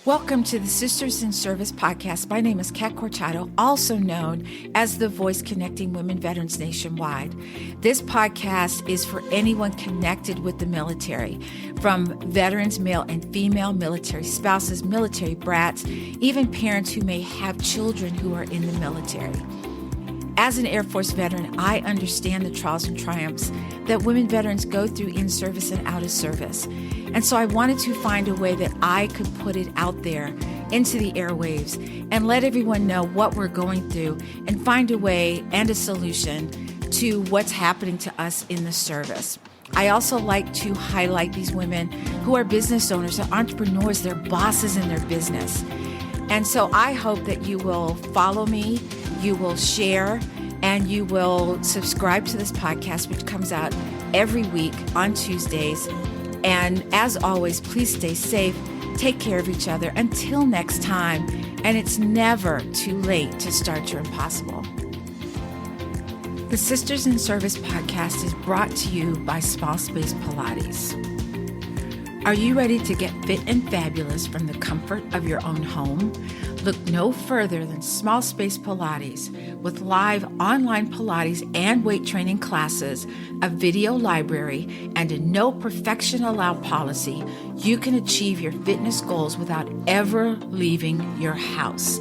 Welcome to the Sisters in Service podcast. My name is Kat Corchado, also known as the voice connecting women veterans nationwide. This podcast is for anyone connected with the military, from veterans, male and female, military spouses, military brats, even parents who may have children who are in the military. As an Air Force veteran, I understand the trials and triumphs that women veterans go through in service and out of service. And so I wanted to find a way that I could put it out there into the airwaves and let everyone know what we're going through and find a way and a solution to what's happening to us in the service. I also like to highlight these women who are business owners, they're entrepreneurs, they're bosses in their business. And so I hope that you will follow me, you will share, and you will subscribe to this podcast, which comes out every week on Tuesdays. And as always, please stay safe, take care of each other. Until next time, and it's never too late to start your impossible. The Sisters in Service podcast is brought to you by Small Space Pilates. Are you ready to get fit and fabulous from the comfort of your own home? Look no further than Small Space Pilates. With live online Pilates and weight training classes, a video library, and a no perfection allowed policy, you can achieve your fitness goals without ever leaving your house.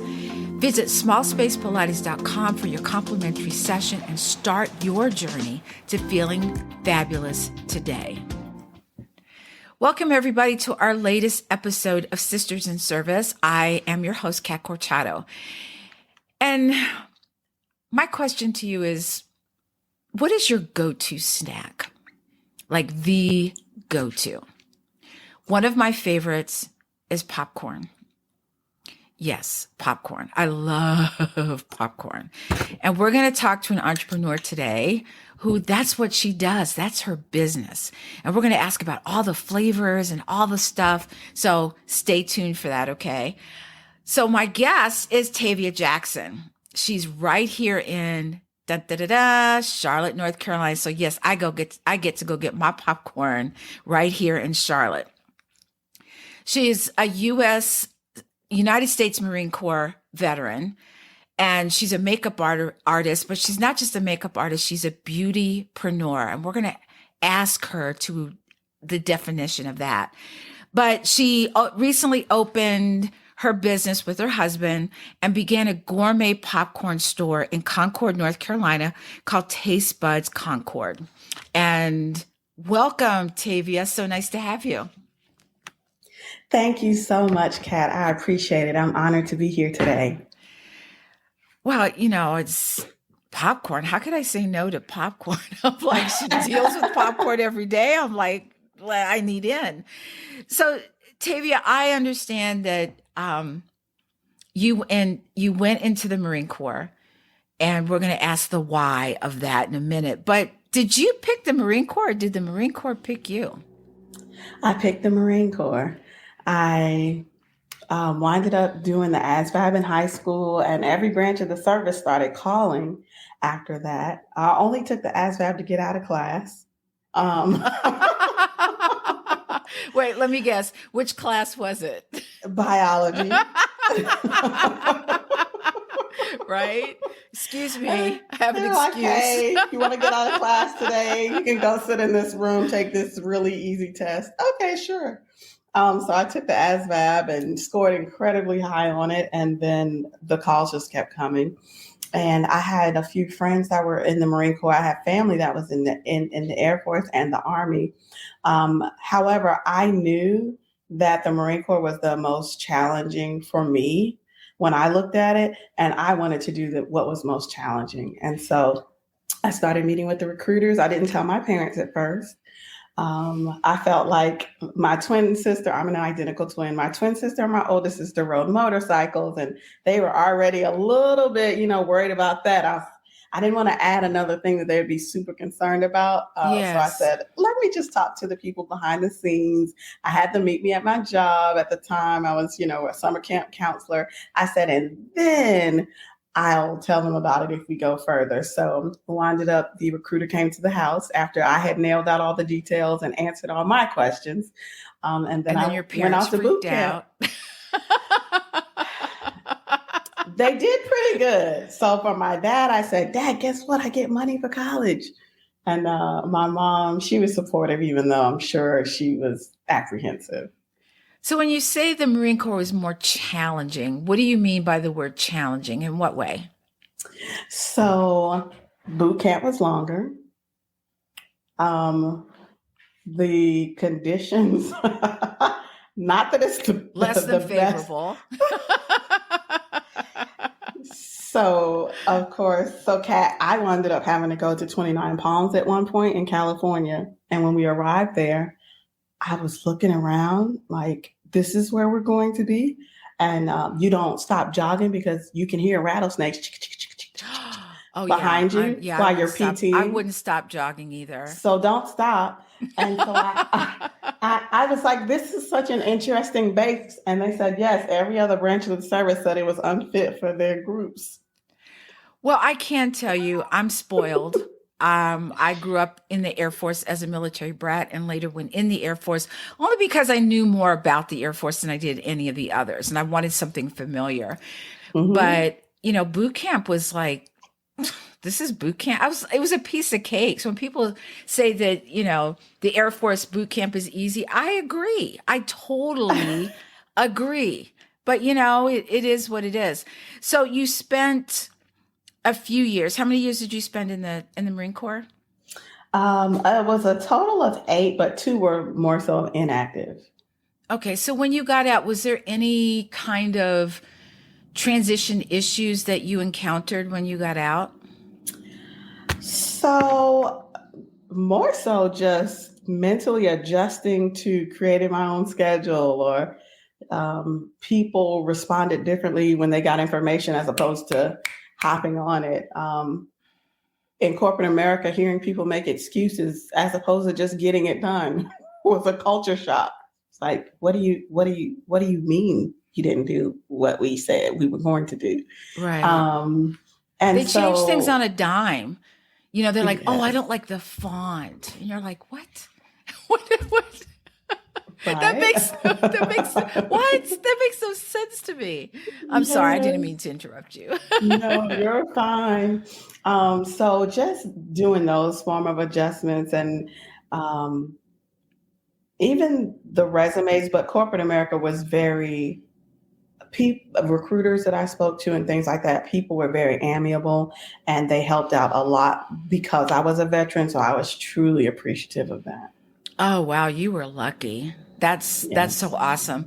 Visit smallspacepilates.com for your complimentary session and start your journey to feeling fabulous today. Welcome, everybody, to our latest episode of Sisters in Service. I am your host, Kat Corchado. And my question to you is, what is your go-to snack? Like the go-to. One of my favorites is popcorn. Yes, popcorn. I love popcorn. And we're going to talk to an entrepreneur today who that's what she does. That's her business. And we're going to ask about all the flavors and all the stuff. So stay tuned for that, okay? So my guest is Tavia Jackson. She's right here in Charlotte, North Carolina. So yes, I get to go get my popcorn right here in Charlotte. She's a United States Marine Corps veteran, and she's a makeup artist, but she's not just a makeup artist, she's a beautypreneur, and we're going to ask her to the definition of that. But she recently opened her business with her husband and began a gourmet popcorn store in Concord, North Carolina called Taste Buds Concord. And welcome, Tavia. So nice to have you. Thank you so much, Kat. I appreciate it. I'm honored to be here today. Well, it's popcorn. How could I say no to popcorn? I'm like, she deals with popcorn every day. I'm like, I need in. So, Tavia, I understand that you went into the Marine Corps, and we're going to ask the why of that in a minute. But did you pick the Marine Corps, or did the Marine Corps pick you? I picked the Marine Corps. I winded up doing the ASVAB in high school, and every branch of the service started calling after that. I only took the ASVAB to get out of class. Wait, let me guess. Which class was it? Biology. Right? Excuse me. I have an excuse. Like, hey, you want to get out of class today? You can go sit in this room, take this really easy test. Okay, sure. So I took the ASVAB and scored incredibly high on it. And then the calls just kept coming. And I had a few friends that were in the Marine Corps. I had family that was in the Air Force and the Army. However, I knew that the Marine Corps was the most challenging for me when I looked at it. And I wanted to do what was most challenging. And so I started meeting with the recruiters. I didn't tell my parents at first. I felt like my twin sister, I'm an identical twin, my twin sister and my older sister rode motorcycles, and they were already a little bit, worried about that. I didn't want to add another thing that they would be super concerned about. Yes. So I said, let me just talk to the people behind the scenes. I had them meet me at my job at the time. I was, a summer camp counselor. I said, and then I'll tell them about it if we go further. So winded up, the recruiter came to the house after I had nailed out all the details and answered all my questions. And then I your went off parents to boot freaked camp. out. They did pretty good. So for my dad, I said, Dad, guess what? I get money for college. And my mom, she was supportive, even though I'm sure she was apprehensive. So when you say the Marine Corps was more challenging, what do you mean by the word challenging? In what way? So boot camp was longer. The conditions, not that it's Less than the best. favorable. So, of course, Kat, I ended up having to go to 29 Palms at one point in California. And when we arrived there, I was looking around like, this is where we're going to be. And you don't stop jogging because you can hear rattlesnakes behind you while you're PTing. I wouldn't stop jogging either. So don't stop. And so I was like, this is such an interesting base. And they said, yes, every other branch of the service said it was unfit for their groups. Well, I can tell you, I'm spoiled. I grew up in the Air Force as a military brat and later went in the Air Force only because I knew more about the Air Force than I did any of the others. And I wanted something familiar. Mm-hmm. But, boot camp was like, this is boot camp. It was a piece of cake. So when people say that, the Air Force boot camp is easy, I agree. I totally agree. But, it is what it is. So you spent a few years. How many years did you spend in the Marine Corps? It was a total of 8, but 2 were more so inactive. Okay. So when you got out, was there any kind of transition issues that you encountered when you got out? So more so just mentally adjusting to creating my own schedule, or people responded differently when they got information as opposed to hopping on it. In corporate America, hearing people make excuses as opposed to just getting it done was a culture shock. It's like, what do you mean you didn't do what we said we were going to do? Right. And they change things on a dime. They're like, yes. Oh, I don't like the font. And you're like, what? What? Right. That makes no sense to me. I'm sorry, I didn't mean to interrupt you. No, you're fine. So just doing those form of adjustments and even the resumes, but corporate America was very recruiters that I spoke to and things like that, people were very amiable and they helped out a lot because I was a veteran. So I was truly appreciative of that. Oh, wow. You were lucky. That's so awesome.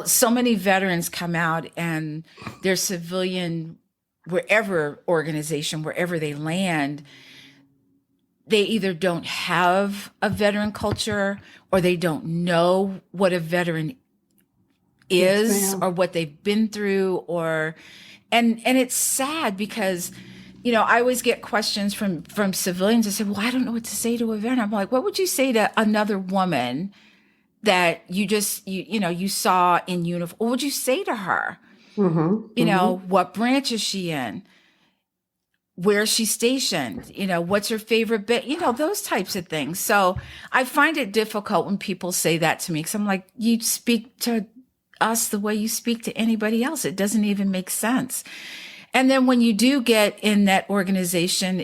So many veterans come out and their civilian, wherever organization, wherever they land, they either don't have a veteran culture or they don't know what a veteran is or what they've been through and it's sad because I always get questions from civilians that say, well, I don't know what to say to a veteran. I'm like, what would you say to another woman that you saw in uniform? What would you say to her? Mm-hmm. What branch is she in? Where is she stationed? What's her favorite bit? Those types of things. So I find it difficult when people say that to me because I'm like, you speak to us the way you speak to anybody else. It doesn't even make sense. And then when you do get in that organization,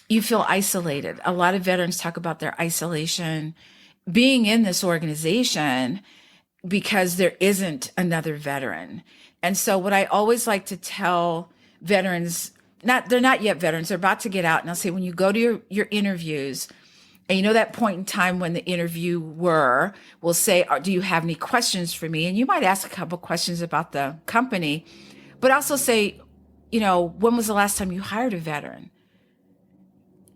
you feel isolated. A lot of veterans talk about their isolation being in this organization because there isn't another veteran. And so what I always like to tell veterans, they're not yet veterans, they're about to get out, and I'll say, when you go to your interviews, and that point in time when the interviewer will say, do you have any questions for me? And you might ask a couple questions about the company, but also say, when was the last time you hired a veteran?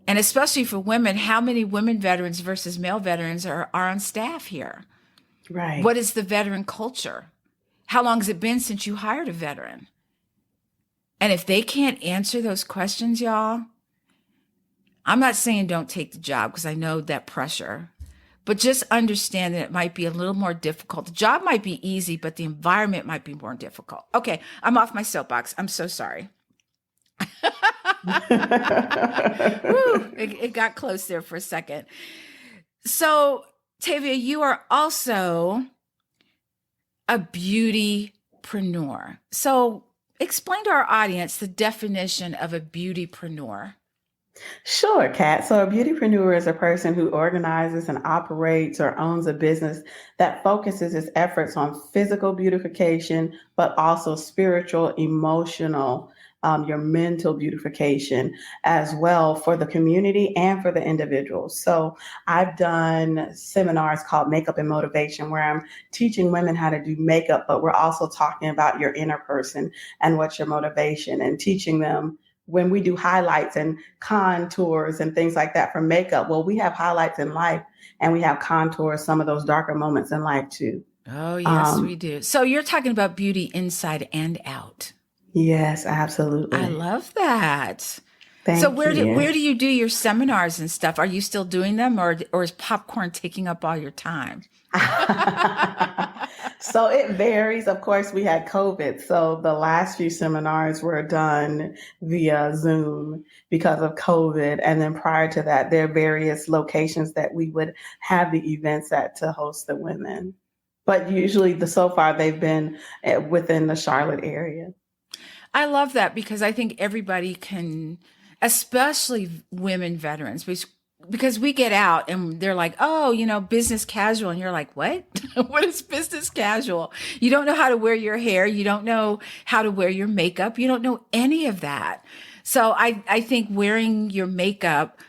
And especially for women, how many women veterans versus male veterans are on staff here? Right. What is the veteran culture? How long has it been since you hired a veteran? And if they can't answer those questions, y'all, I'm not saying don't take the job because I know that pressure, but just understand that it might be a little more difficult. The job might be easy, but the environment might be more difficult. Okay, I'm off my soapbox. I'm so sorry. Woo, it got close there for a second. So, Tavia, you are also a beauty beautypreneur. So explain to our audience the definition of a beautypreneur. Sure, Kat. So a beautypreneur is a person who organizes and operates or owns a business that focuses its efforts on physical beautification, but also spiritual, emotional, your mental beautification as well for the community and for the individual. So I've done seminars called Makeup and Motivation, where I'm teaching women how to do makeup, but we're also talking about your inner person and what's your motivation and teaching them when we do highlights and contours and things like that for makeup. Well, we have highlights in life and we have contours, some of those darker moments in life too. Oh, yes, we do. So you're talking about beauty inside and out. Yes, I absolutely. love that. So Thank you. where do you do your seminars and stuff? Are you still doing them, or is popcorn taking up all your time? So it varies. Of course, we had COVID. So the last few seminars were done via Zoom because of COVID. And then prior to that, there are various locations that we would have the events at to host the women. But usually so far they've been within the Charlotte area. I love that because I think everybody can, especially women veterans, because we get out and they're like, oh, business casual. And you're like, what? What is business casual? You don't know how to wear your hair. You don't know how to wear your makeup. You don't know any of that. So I think wearing your makeup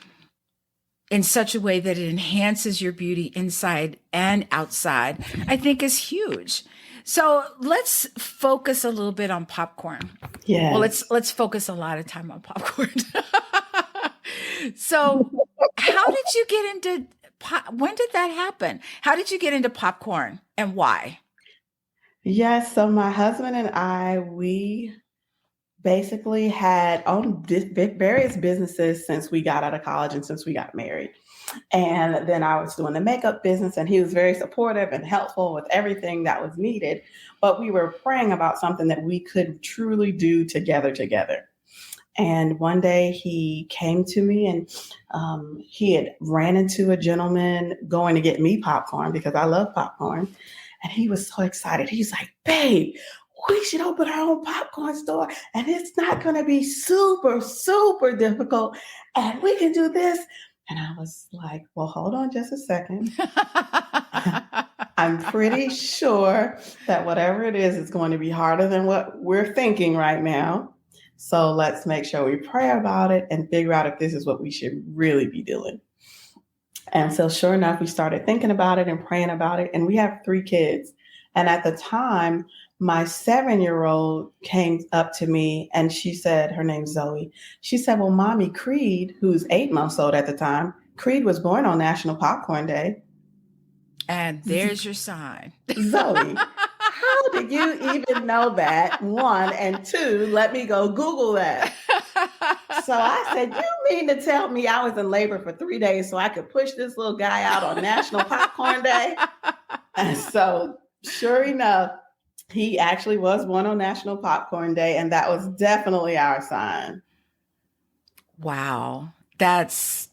in such a way that it enhances your beauty inside and outside, I think is huge. So let's focus a little bit on popcorn. Well, Yes. let's focus a lot of time on popcorn. So, how did you get into when did that happen? How did you get into popcorn and why? Yes. So my husband and I, we basically had owned various businesses since we got out of college and since we got married. And then I was doing the makeup business, and he was very supportive and helpful with everything that was needed. But we were praying about something that we could truly do together. And one day he came to me and he had ran into a gentleman going to get me popcorn because I love popcorn. And he was so excited. He's like, babe, we should open our own popcorn store and it's not going to be super, super difficult. And we can do this. And I was like, well, hold on just a second. I'm pretty sure that whatever it is going to be harder than what we're thinking right now. So let's make sure we pray about it and figure out if this is what we should really be doing. And so sure enough, we started thinking about it and praying about it. And we have 3 kids. And at the time, my 7-year-old came up to me and she said, her name's Zoe. She said, well, Mommy, Creed, who's 8 months old at the time, Creed was born on National Popcorn Day. And there's your sign. Zoe, how did you even know that? 1, and 2, let me go Google that. So I said, you mean to tell me I was in labor for 3 days so I could push this little guy out on National Popcorn Day? And so sure enough, he actually was born on National Popcorn Day, and that was definitely our sign. Wow. That's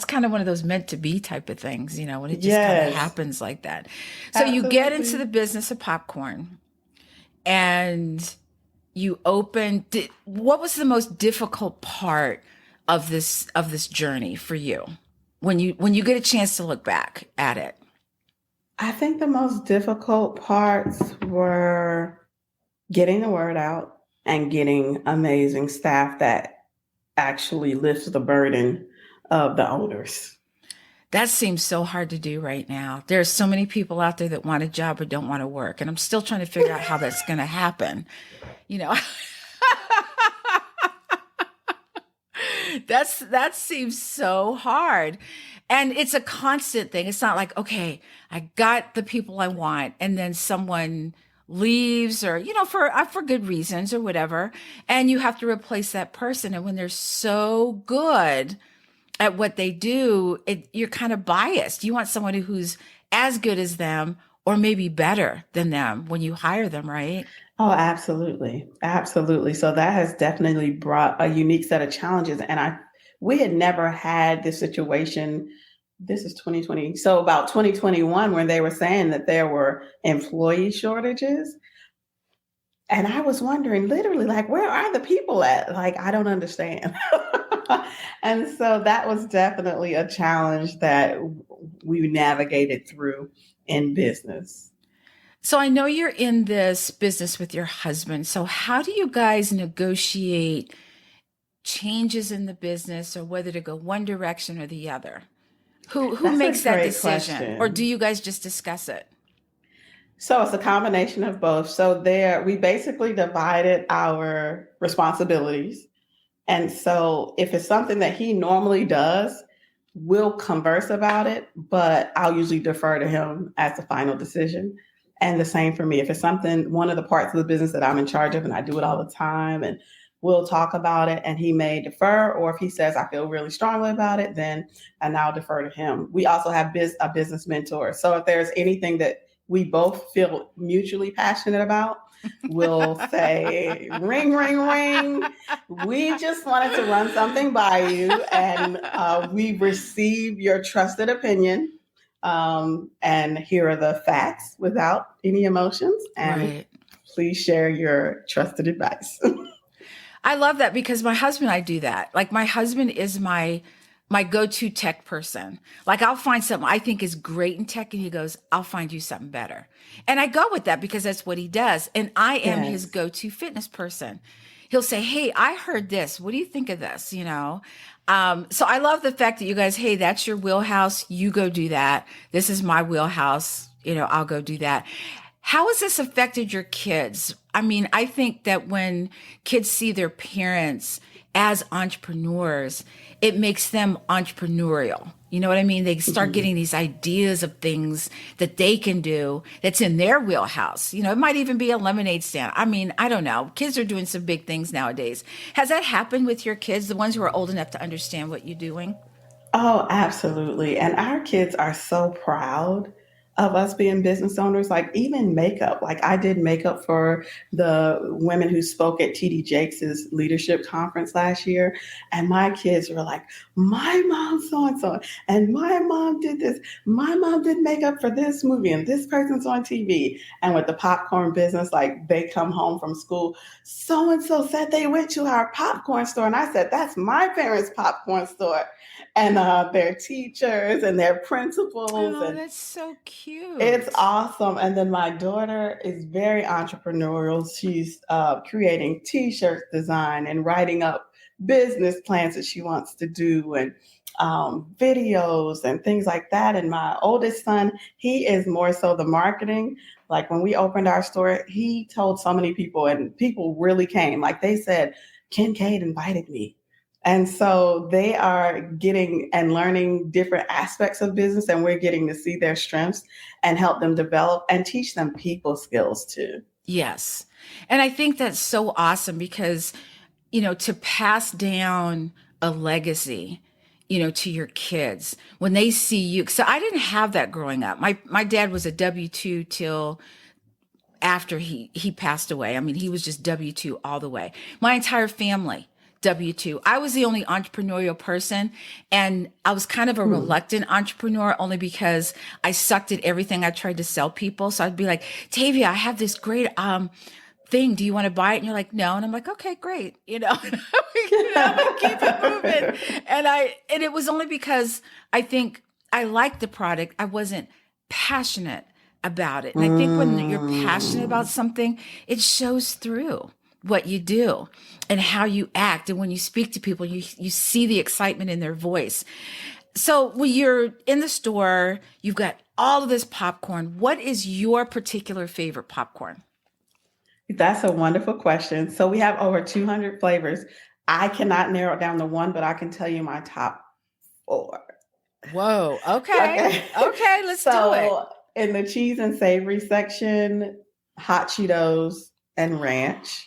kind of one of those meant to be type of things, when it just kind of happens like that. So Absolutely. You get into the business of popcorn and you what was the most difficult part of this journey for you when you get a chance to look back at it? I think the most difficult parts were getting the word out and getting amazing staff that actually lifts the burden of the owners. That seems so hard to do right now. There's so many people out there that want a job but don't want to work. And I'm still trying to figure out how that's going to happen. That seems so hard. And it's a constant thing. It's not like, okay, I got the people I want, and then someone leaves or, for good reasons or whatever. And you have to replace that person. And when they're so good at what they do, you're kind of biased. You want someone who's as good as them or maybe better than them when you hire them, right? Oh, absolutely. Absolutely. So that has definitely brought a unique set of challenges. And we had never had this situation. This is 2020. So about 2021, when they were saying that there were employee shortages, And I was wondering, literally, like, where are the people at? Like, I don't understand. And so that was definitely a challenge that we navigated through in business. So I know you're in this business with your husband. So how do you guys negotiate changes in the business or whether to go one direction or the other? Who That's a makes that great decision? Or do question. you guys just discuss it? So it's a combination of both. So there, we basically divided our responsibilities. And so if it's something that he normally does, we'll converse about it, but I'll usually defer to him as the final decision. And the same for me. If it's something, one of the parts of the business that I'm in charge of and I do it all the time, and we'll talk about it and he may defer, or if he says I feel really strongly about it, then and I'll defer to him. We also have a business mentor. So if there's anything that we both feel mutually passionate about, we'll say, ring, ring, ring. We just wanted to run something by you, and we receive your trusted opinion. And here are the facts without any emotions. And Right. please share your trusted advice. I love that because my husband and I do that. Like my husband is my go-to tech person. Like I'll find something I think is great in tech and he goes, "I'll find you something better." And I go with that because that's what he does. And I am his Yes. go-to fitness person. He'll say, "Hey, I heard this. What do you think of this?" So I love the fact that you guys, hey, that's your wheelhouse. You go do that. This is my wheelhouse. I'll go do that. How has this affected your kids? I mean, I think that when kids see their parents as entrepreneurs, it makes them entrepreneurial. You know what I mean? They start Mhm. getting these ideas of things that they can do that's in their wheelhouse. It might even be a lemonade stand. I mean, I don't know. Kids are doing some big things nowadays. Has that happened with your kids, the ones who are old enough to understand what you're doing? Oh, absolutely. And our kids are so proud of us being business owners. Like even makeup. Like I did makeup for the women who spoke at TD Jakes's leadership conference last year. And my kids were like, my mom so and so, and my mom did this. My mom did makeup for this movie, and this person's on TV. And with the popcorn business, like they come home from school. So and so said they went to our popcorn store. And I said, that's my parents' popcorn store, and their teachers and their principals, Oh, and that's so it's cute. awesome. And then my daughter is very entrepreneurial. She's creating t-shirt design and writing up business plans that she wants to do, and videos and things like that. And my oldest son, he is more so the marketing. Like when we opened our store, he told so many people, and people really came. Like they said, Kincaid invited me. And so they are getting and learning different aspects of business, and we're getting to see their strengths and help them develop and teach them people skills too. Yes. And I think that's so awesome because, to pass down a legacy, to your kids when they see you. So I didn't have that growing up. My dad was a W-2 till after he passed away. I mean, he was just W-2 all the way. My entire family W-2. I was the only entrepreneurial person, and I was kind of a Hmm. reluctant entrepreneur only because I sucked at everything I tried to sell people. So I'd be like, Tavia, I have this great thing. Do you want to buy it? And you're like, no. And I'm like, okay, great. We keep it moving. And it was only because I think I liked the product. I wasn't passionate about it. And I think when you're passionate about Mm. something, it shows through what you do and how you act. And when you speak to people, you see the excitement in their voice. So when you're in the store, you've got all of this popcorn. What is your particular favorite popcorn? That's a wonderful question. So we have over 200 flavors. I cannot narrow it down to one, but I can tell you my top four. Whoa. Okay. Okay. Okay. Let's do it. So in the cheese and savory section, hot Cheetos and ranch.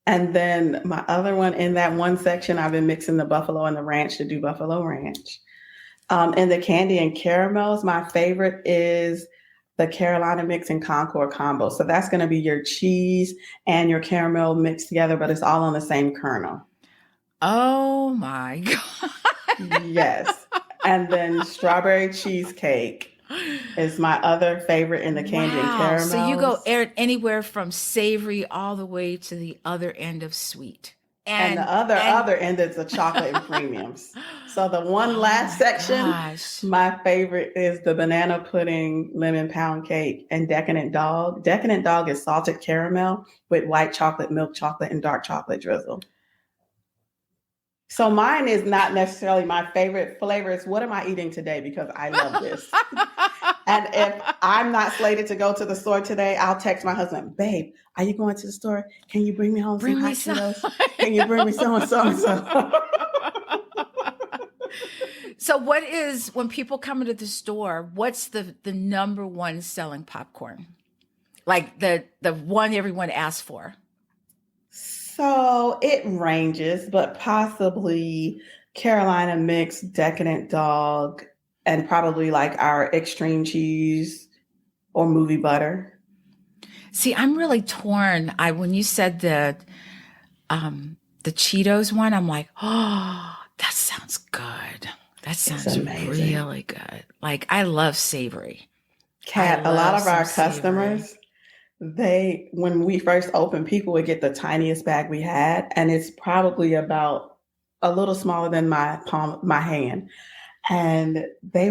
And then my other one in that one section, I've been mixing the buffalo and the ranch to do buffalo ranch. And the candy and caramels, my favorite is the Carolina Mix and Concord combo. So that's going to be your cheese and your caramel mixed together, but it's all on the same kernel. Oh my God. Yes. And then strawberry cheesecake. is my other favorite in the candy and Wow. So you go caramels. anywhere from savory all the way to the other end of sweet. And the And other end is the chocolate and premiums. So the one oh last my section, gosh. my favorite is the banana pudding lemon pound cake and decadent dog. Decadent dog is salted caramel with white chocolate, milk chocolate, and dark chocolate drizzle. So mine is not necessarily my favorite flavor. It's what am I eating today because I love this. And if I'm not slated to go to the store today, I'll text my husband, babe, are you going to the store? Can you bring me home some Bring me hot some. Cheetos? Can you bring me so and so and so? So what is, when people come into the store, what's the number one selling popcorn? Like the one everyone asks for? So it ranges, but possibly Carolina mix, decadent dog, and probably like our extreme cheese or movie butter. See, I'm really torn. When you said the Cheetos one, I'm like, oh, that sounds good. That It's sounds amazing. really good. Like I love savory. I Kat, a lot love of some our savory. customers, when we first opened, people would get the tiniest bag we had, and it's probably about a little smaller than my hand. And we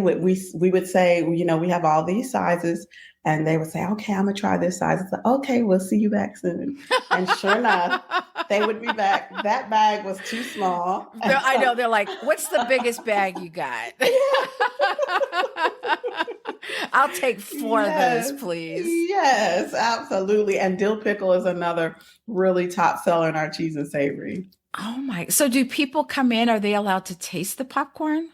would say, we have all these sizes, and they would say, okay, I'm gonna try this size. It's like, okay, we'll see you back soon. And sure enough, they would be back. That bag was too small. And I know so, they're like, what's the biggest bag you got? yeah, I'll take 4 of those, yes, please. yes, absolutely. And dill pickle is another really top seller in our cheese and savory. Oh my. So do people come in? Are they allowed to taste the popcorn?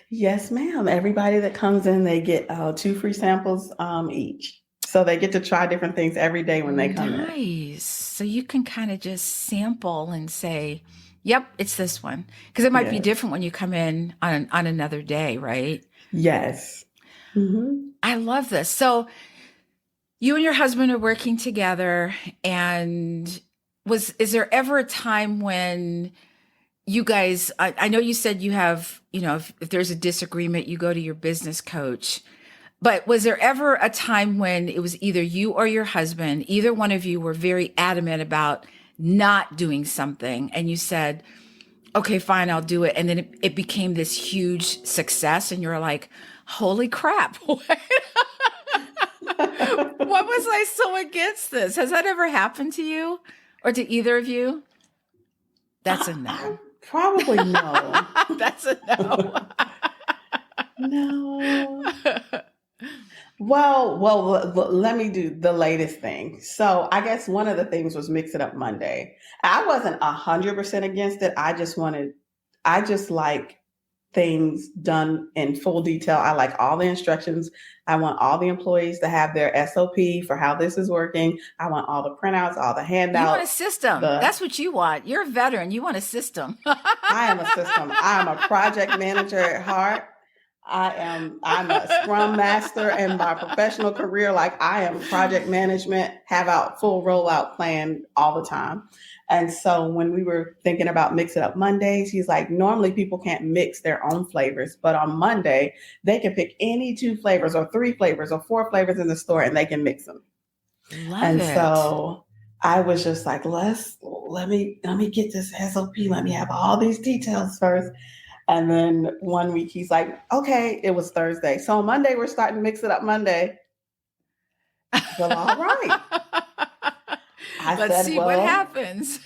Yes, ma'am. Everybody that comes in, they get 2 free samples each. So they get to try different things every day when they come in. Nice. So you can kind of just sample and say, yep, it's this one. Because it might be Yes. different when you come in on another day, right? Yes. Hmm. I love this. So you and your husband are working together, and is there ever a time when you guys, I know you said you have, if there's a disagreement, you go to your business coach, but was there ever a time when it was either you or your husband, either one of you were very adamant about not doing something and you said, okay, fine, I'll do it. And then it became this huge success and you're like, holy crap. What was I so against this? Has that ever happened to you or to either of you? That's a I no. probably no. That's a no. No. Well, let me do the latest thing. So I guess one of the things was Mix It Up Monday. I wasn't 100% against it. I just like things done in full detail. I like all the instructions. I want all the employees to have their SOP for how this is working. I want all the printouts, all the You want a handouts. system. The That's what you want. You're a veteran. You want a system. I am a system. I am a project manager at heart. I'm a scrum master in my professional career. Like I am project management, have out full rollout plan all the time. And so when we were thinking about Mix It Up Mondays, he's like, normally people can't mix their own flavors, but on Monday, they can pick any 2 flavors or 3 flavors or 4 flavors in the store and they can mix them. Love And it. so I was just like, let me get this SOP. Let me have all these details first. And then one week he's like, okay, it was Thursday. So on Monday, we're starting to Mix It Up Monday. Well, all right. I Let's said, see what well, happens.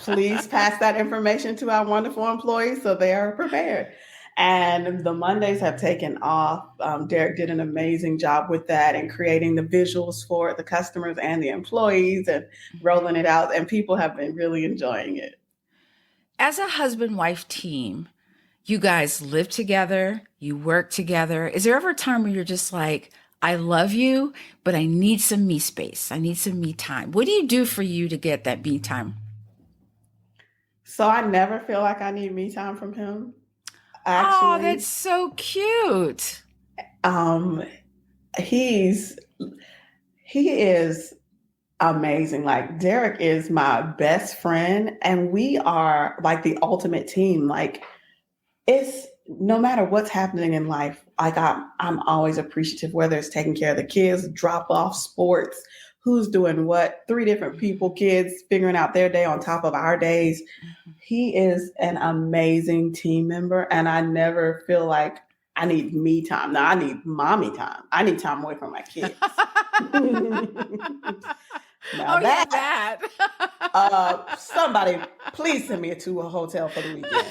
please pass that information to our wonderful employees so they are prepared. And the Mondays have taken off. Derek did an amazing job with that and creating the visuals for the customers and the employees and rolling it out. And people have been really enjoying it. As a husband-wife team, you guys live together, you work together. Is there ever a time where you're just like, I love you, but I need some me space. I need some me time. What do you do for you to get that me time? So I never feel like I need me time from him. Oh, that's Actually, so cute. um, he's he is amazing. Like Derek is my best friend, and we are like the ultimate team. Like it's no matter what's happening in life, like I'm always appreciative, whether it's taking care of the kids, drop off sports, who's doing what, three different people, kids figuring out their day on top of our days. Mhm. He is an amazing team member, and I never feel like I need me time. No, I need mommy time. I need time away from my kids. Now Oh yeah, that that. somebody please send me to a hotel for the weekend.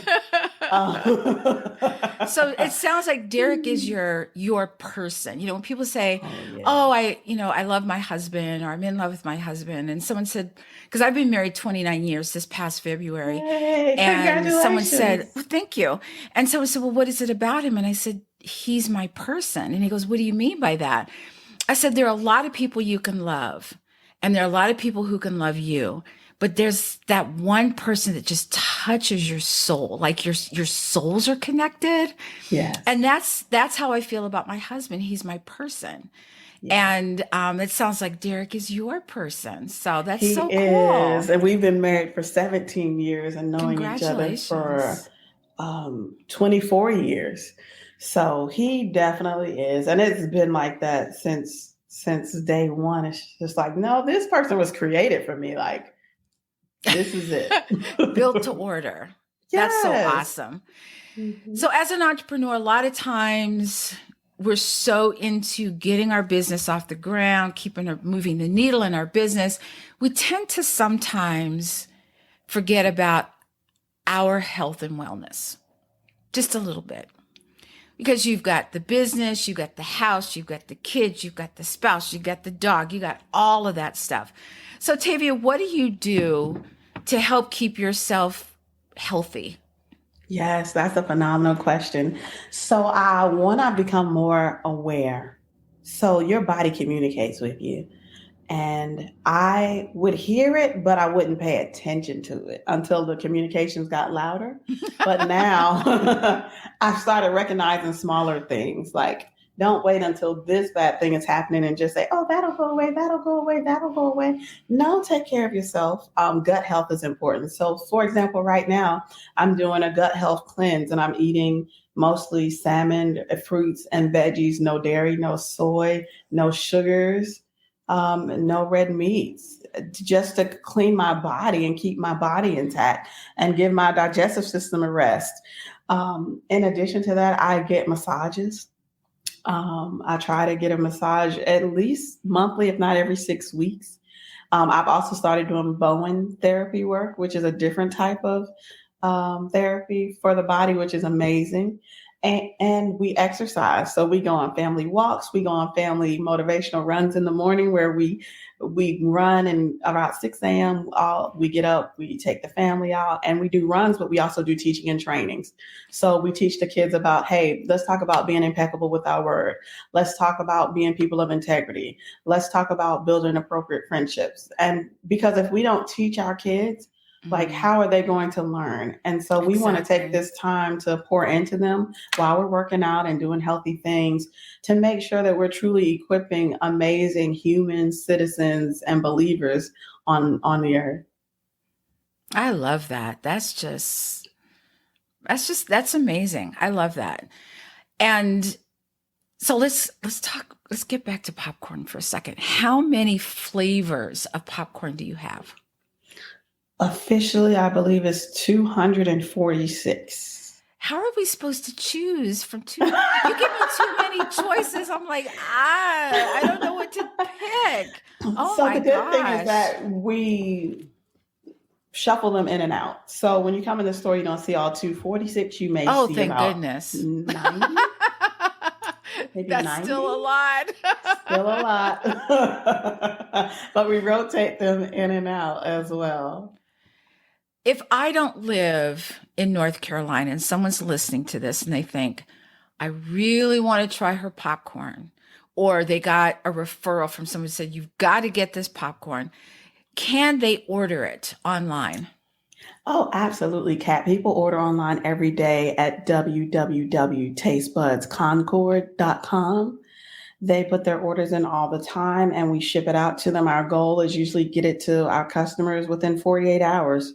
So it sounds like Derek is your person. When people say, Oh yeah. "Oh, I love my husband," or "I'm in love with my husband," and someone said, because I've been married 29 years this past February, Hey, and someone said, congratulations. "Well, thank you," and someone said, "Well, what is it about him?" And I said, "He's my person," and he goes, "What do you mean by that?" I said, "There are a lot of people you can love, and there are a lot of people who can love you. But there's that one person that just touches your soul, like your souls are connected." Yes. And that's how I feel about my husband. He's my person. Yes. And it sounds like Derek is your person. So that's He so is. cool. And we've been married for 17 years and knowing each other for Congratulations. 24 years. So he definitely is. And it's been like that since day one. It's just like, no, this person was created for me. Like, this is it. Built to order. That's so Yes. awesome. Mhm. So as an entrepreneur, a lot of times we're so into getting our business off the ground, moving the needle in our business. We tend to sometimes forget about our health and wellness just a little bit. Because you've got the business, you've got the house, you've got the kids, you've got the spouse, you've got the dog, you got all of that stuff. So Tavia, what do you do to help keep yourself healthy? Yes, that's a phenomenal question. So I want to become more aware. So your body communicates with you. And I would hear it, but I wouldn't pay attention to it until the communications got louder. But now I've started recognizing smaller things like don't wait until this bad thing is happening and just say, oh, that'll go away, that'll go away, that'll go away. No, take care of yourself. Gut health is important. So, for example, right now, I'm doing a gut health cleanse and I'm eating mostly salmon, fruits, and veggies, no dairy, no soy, no sugars, no red meats, just to clean my body and keep my body intact and give my digestive system a rest. In addition to that, I get massages. I try to get a massage at least monthly, if not every 6 weeks. I've also started doing Bowen therapy work, which is a different type of therapy for the body, which is amazing. And we exercise. So we go on family walks, we go on family motivational runs in the morning where we run, and about 6 a.m. We get up, we take the family out and we do runs, but we also do teaching and trainings. So we teach the kids about, hey, let's talk about being impeccable with our word. Let's talk about being people of integrity. Let's talk about building appropriate friendships. And because if we don't teach our kids, like, Mm, how are they going to learn? And so we want to take exactly. this time to pour into them while we're working out and doing healthy things to make sure that we're truly equipping amazing human citizens and believers on the earth. I love that. That's amazing. I love that. And so let's get back to popcorn for a second. How many flavors of popcorn do you have? Officially, I believe it's 246. How are we supposed to choose from two? You give me too many choices. I'm like, I don't know what to pick. Oh So my the good thing is gosh. that we shuffle them in and out. So when you come in the store, you don't see all 246. You may Oh, see thank about goodness. 90, maybe That's still a 90. lot. Still a lot. But we rotate them in and out as well. If I don't live in North Carolina and someone's listening to this and they think, I really want to try her popcorn, or they got a referral from someone who said, you've got to get this popcorn, can they order it online? Oh, absolutely, Kat. People order online every day at www.tastebudsconcord.com. They put their orders in all the time and we ship it out to them. Our goal is usually get it to our customers within 48 hours.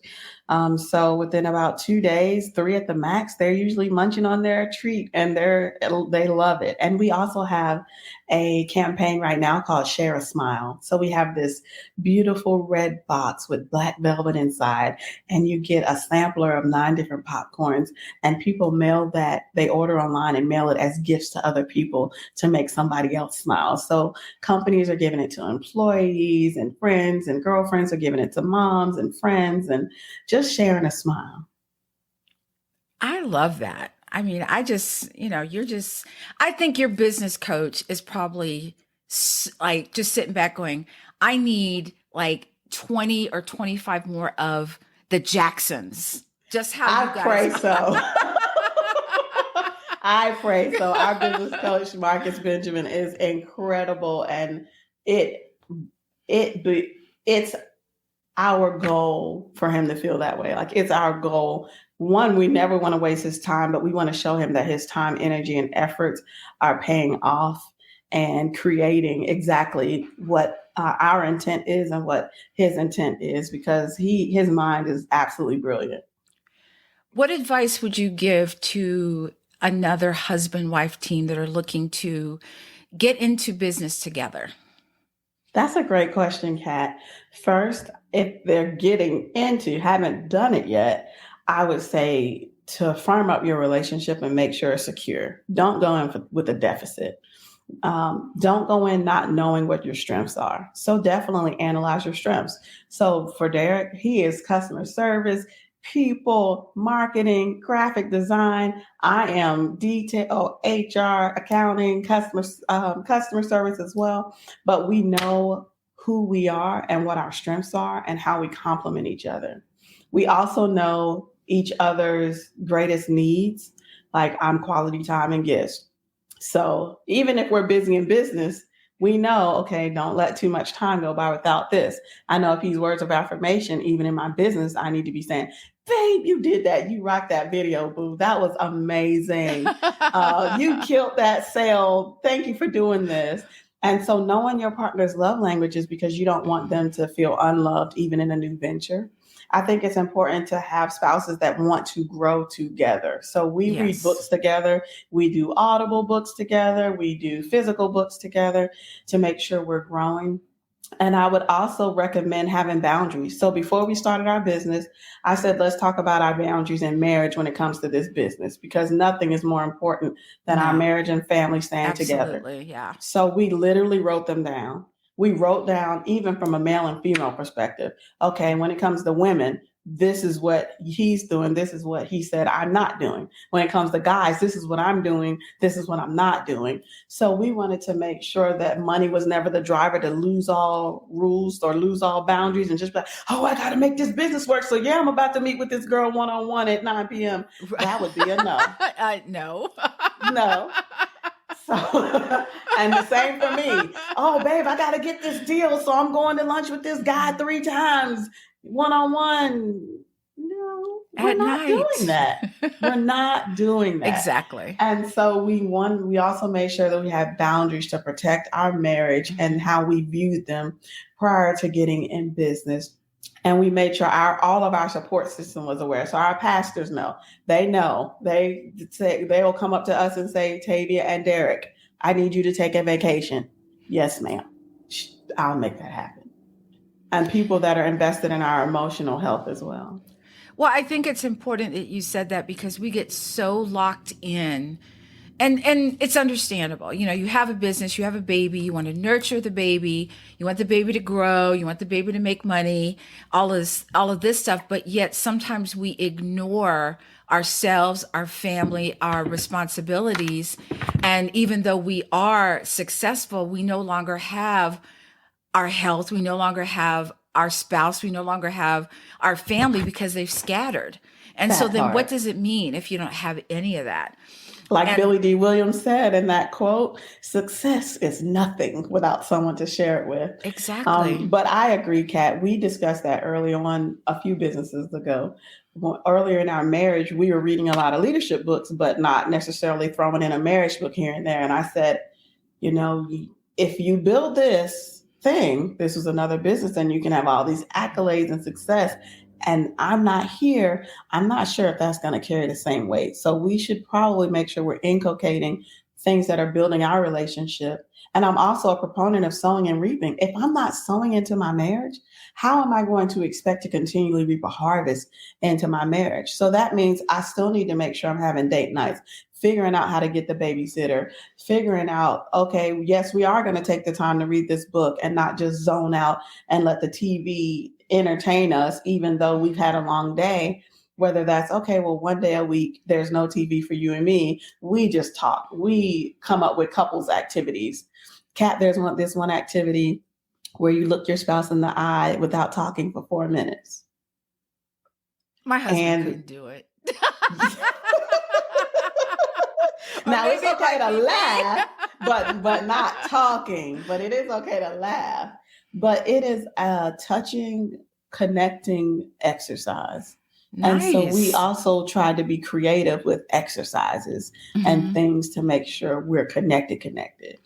So within about 2 days, 3 at the max, they're usually munching on their treat and they love it. And we also have a campaign right now called Share a Smile. So we have this beautiful red box with black velvet inside, and you get a sampler of 9 different popcorns, and people mail that, they order online and mail it as gifts to other people to make somebody else smile. So companies are giving it to employees, and friends and girlfriends are giving it to moms and friends, and just sharing a smile. I love that. I mean, I think your business coach is probably like just sitting back going, I need like 20 or 25 more of the Jacksons. Just how I you pray guys. so. I pray so. Our business coach, Marcus Benjamin, is incredible, and it it's our goal for him to feel that way. Like, it's our goal. One, we never want to waste his time, but we want to show him that his time, energy, and efforts are paying off and creating exactly what our intent is and what his intent is, because his mind is absolutely brilliant. What advice would you give to another husband wife team that are looking to get into business together? That's a great question, Kat. First, if they're getting into, haven't done it yet, I would say to firm up your relationship and make sure it's secure. Don't go in with a deficit. Don't go in not knowing what your strengths are. So definitely analyze your strengths. So for Derek, he is customer service, people, marketing, graphic design. I am detail, HR, accounting, customer service as well. But we know who we are and what our strengths are and how we complement each other. We also know each other's greatest needs, like I'm quality time and gifts. So even if we're busy in business, we know, okay, don't let too much time go by without this. I know if he's words of affirmation, even in my business, I need to be saying, babe, you did that. You rocked that video, boo. That was amazing. You killed that sale. Thank you for doing this. And so knowing your partner's love languages, because you don't want them to feel unloved, even in a new venture. I think it's important to have spouses that want to grow together. So we read Yes. books together. We do audible books together. We do physical books together to make sure we're growing. And I would also recommend having boundaries. So before we started our business, I said, let's talk about our boundaries in marriage when it comes to this business, because nothing is more important than our No, marriage and family staying together. absolutely. Yeah. So we literally wrote them down. We wrote down, even from a male and female perspective, okay, when it comes to women, this is what he's doing. This is what he said I'm not doing. When it comes to guys, this is what I'm doing. This is what I'm not doing. So we wanted to make sure that money was never the driver to lose all rules or lose all boundaries and just be like, oh, I got to make this business work. So yeah, I'm about to meet with this girl one-on-one at 9 p.m. That would be a no. No. No. So, and the same for me. Oh, babe, I got to get this deal. So I'm going to lunch with this guy 3 times, one-on-one. No, we're At not doing night. that. We're not doing that. Exactly. And so we also made sure that we had boundaries to protect our marriage and how we viewed them prior to getting in business. And we made sure all of our support system was aware. So our pastors know. They know. They'll come up to us and say, Tavia and Derek, I need you to take a vacation. Yes, ma'am. I'll make that happen. And people that are invested in our emotional health as well. Well, I think it's important that you said that, because we get so locked in. And it's understandable. You know, you have a business, you have a baby, you want to nurture the baby, you want the baby to grow, you want the baby to make money, all of this stuff, but yet sometimes we ignore ourselves, our family, our responsibilities. And even though we are successful, we no longer have our health, we no longer have our spouse, we no longer have our family, because they've scattered. And so then what does it mean if you don't have any of that? Like Billy D. Williams said in that quote, success is nothing without someone to share it with. Exactly. But I agree, Kat. We discussed that early on a few businesses ago. Earlier in our marriage, we were reading a lot of leadership books, but not necessarily throwing in a marriage book here and there. And I said, you know, if you build this thing, this is another business, and you can have all these accolades and success and I'm not here, I'm not sure if that's going to carry the same weight. So we should probably make sure we're inculcating things that are building our relationship. And I'm also a proponent of sowing and reaping. If I'm not sowing into my marriage, how am I going to expect to continually reap a harvest into my marriage? So that means I still need to make sure I'm having date nights, figuring out how to get the babysitter, figuring out, okay, yes, we are going to take the time to read this book and not just zone out and let the TV entertain us, even though we've had a long day. Whether that's, okay, well, one day a week, there's no TV for you and me. We just talk. We come up with couples activities. Kat, there's this one activity where you look your spouse in the eye without talking for 4 minutes. My husband couldn't do it. Now it's okay to laugh, but not talking. But it is okay to laugh. But it is a touching, connecting exercise. Nice. And so we also try to be creative with exercises and things to make sure we're connected.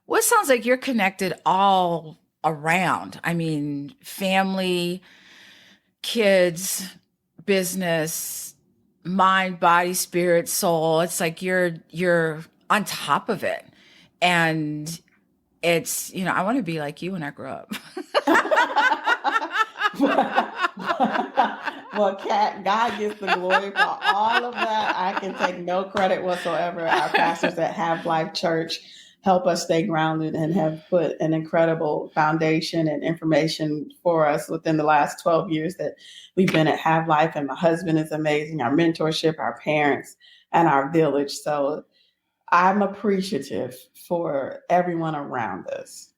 Well, it sounds like you're connected all around. I mean, family, kids, business, mind, body, spirit, soul. It's like you're on top of it. And it's, I want to be like you when I grow up. Well, Kat, God gets the glory for all of that. I can take no credit whatsoever. Our pastors at Have Life Church help us stay grounded and have put an incredible foundation and information for us within the last 12 years that we've been at Have Life. And my husband is amazing, our mentorship, our parents, and our village. So I'm appreciative for everyone around us.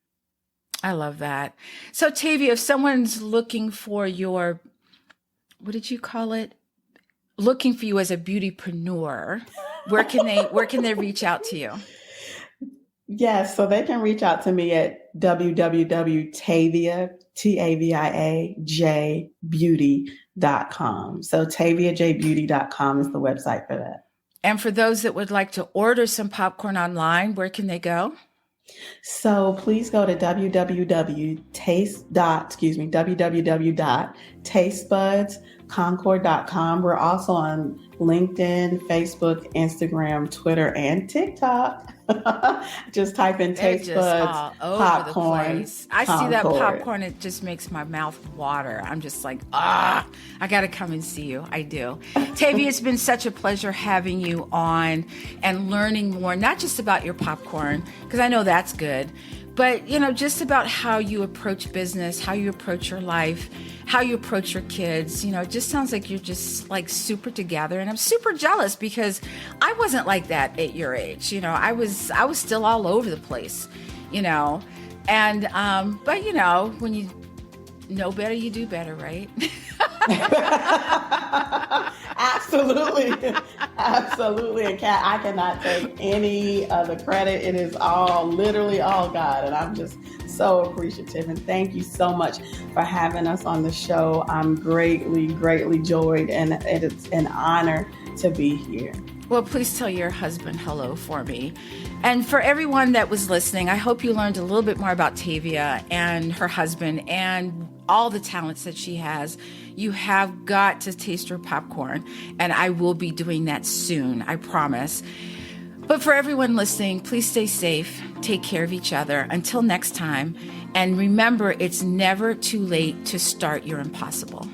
I love that. So Tavia, if someone's looking for your, what did you call it? Looking for you as a beautypreneur, where can they reach out to you? Yes, so they can reach out to me at www.tavia, TaviaJBeauty.com. So TaviaJBeauty.com is the website for that. And for those that would like to order some popcorn online, where can they go? So please go to www.tastebudsconcord.com. We're also on LinkedIn, Facebook, Instagram, Twitter, and TikTok. Just type in Taste Buds Popcorn. I see that popcorn, it just makes my mouth water. I'm just like, I got to come and see you. I do. Tavia, it's been such a pleasure having you on and learning more, not just about your popcorn, because I know that's good, but, just about how you approach business, how you approach your life, how you approach your kids. It just sounds like you're just like super together. And I'm super jealous because I wasn't like that at your age. I was still all over the place, and, but when you know better, you do better, right? Absolutely. And Kat, I cannot take any of the credit. It is literally all God. And I'm just so appreciative. And thank you so much for having us on the show. I'm greatly, greatly joyed, and it's an honor to be here. Well, please tell your husband hello for me. And for everyone that was listening, I hope you learned a little bit more about Tavia and her husband and all the talents that she has. You have got to taste her popcorn, and I will be doing that soon, I promise. But for everyone listening, please stay safe, take care of each other. Until next time, and remember, it's never too late to start your impossible.